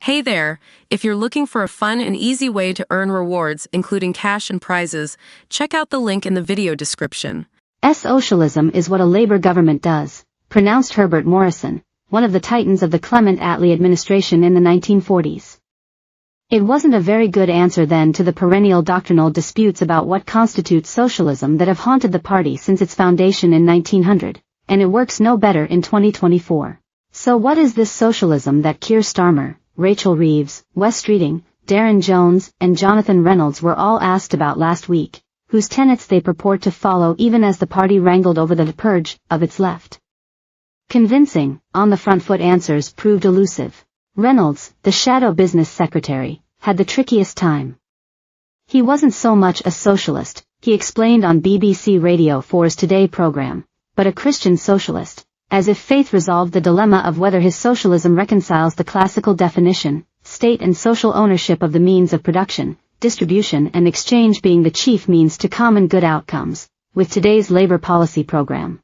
Hey there! If you're looking for a fun and easy way to earn rewards, including cash and prizes, check out the link in the video description. Socialism is what a Labour government does, pronounced Herbert Morrison, one of the titans of the Clement Attlee administration in the 1940s. It wasn't a very good answer then to the perennial doctrinal disputes about what constitutes socialism that have haunted the party since its foundation in 1900, and it works no better in 2024. So what is this socialism that Keir Starmer, Rachel Reeves, Wes Streeting, Darren Jones, and Jonathan Reynolds were all asked about last week, whose tenets they purport to follow even as the party wrangled over the purge of its left? Convincing, on-the-front-foot answers proved elusive. Reynolds, the shadow business secretary, had the trickiest time. He wasn't so much a socialist, he explained on BBC Radio 4's Today program, but a Christian socialist, as if faith resolved the dilemma of whether his socialism reconciles the classical definition, state and social ownership of the means of production, distribution and exchange being the chief means to common good outcomes, with today's Labour policy program.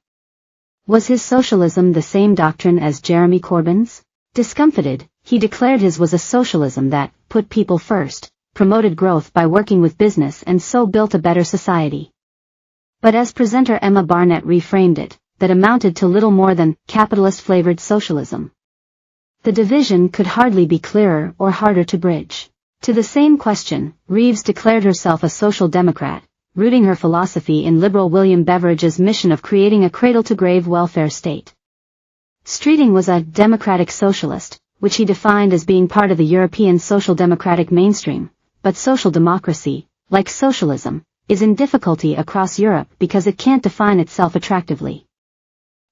Was his socialism the same doctrine as Jeremy Corbyn's? Discomfited, he declared his was a socialism that put people first, promoted growth by working with business and so built a better society. But as presenter Emma Barnett reframed it, that amounted to little more than capitalist-flavored socialism. The division could hardly be clearer or harder to bridge. To the same question, Reeves declared herself a social democrat, rooting her philosophy in liberal William Beveridge's mission of creating a cradle-to-grave welfare state. Streeting was a democratic socialist, which he defined as being part of the European social democratic mainstream, but social democracy, like socialism, is in difficulty across Europe because it can't define itself attractively.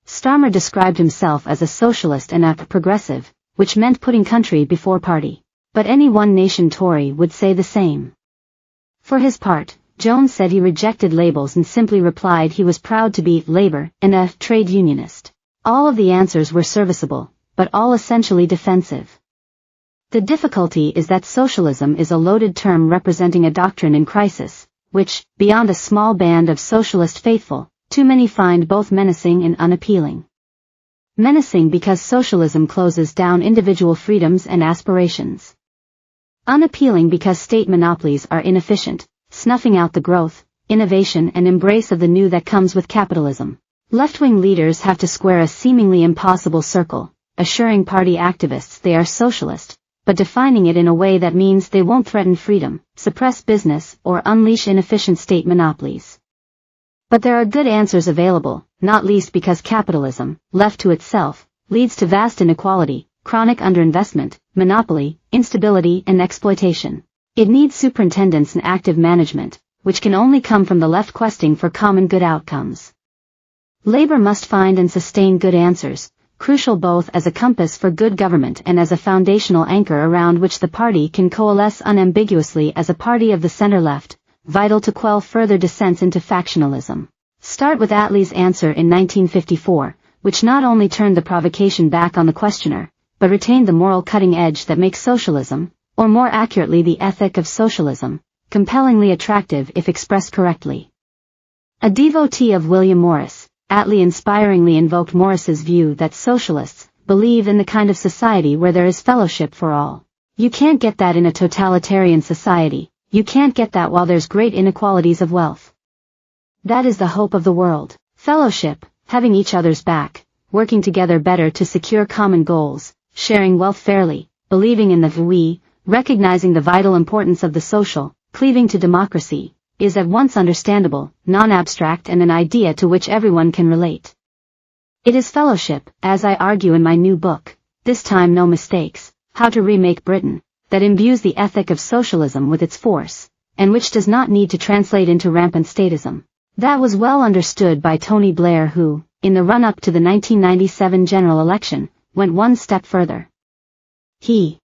Starmer described himself as a socialist and a progressive, which meant putting country before party. But any one-nation Tory would say the same. For his part, Jones said he rejected labels and simply replied he was proud to be Labour and a trade unionist. All of the answers were serviceable, but all essentially defensive. The difficulty is that socialism is a loaded term representing a doctrine in crisis, which, beyond a small band of socialist faithful, too many find both menacing and unappealing. Menacing because socialism closes down individual freedoms and aspirations. Unappealing because state monopolies are inefficient, snuffing out the growth, innovation and embrace of the new that comes with capitalism. Left-wing leaders have to square a seemingly impossible circle, assuring party activists they are socialist, but defining it in a way that means they won't threaten freedom, suppress business, or unleash inefficient state monopolies. But there are good answers available, not least because capitalism, left to itself, leads to vast inequality, chronic underinvestment, monopoly, instability and exploitation. It needs superintendence and active management, which can only come from the left questing for common good outcomes. Labour must find and sustain good answers, crucial both as a compass for good government and as a foundational anchor around which the party can coalesce unambiguously as a party of the centre-left, vital to quell further descents into factionalism. Start with Attlee's answer in 1954, which not only turned the provocation back on the questioner, but retained the moral cutting edge that makes socialism, or more accurately the ethic of socialism, compellingly attractive if expressed correctly. A devotee of William Morris, Attlee inspiringly invoked Morris's view that socialists believe in the kind of society where there is fellowship for all. You can't get that in a totalitarian society. You can't get that while there's great inequalities of wealth. That is the hope of the world. Fellowship, having each other's back, working together better to secure common goals, sharing wealth fairly, believing in the we, recognizing the vital importance of the social, cleaving to democracy, is at once understandable, non-abstract and an idea to which everyone can relate. It is fellowship, as I argue in my new book, This Time No Mistakes, How to Remake Britain, that imbues the ethic of socialism with its force, and which does not need to translate into rampant statism. That was well understood by Tony Blair who, in the run-up to the 1997 general election, went one step further. He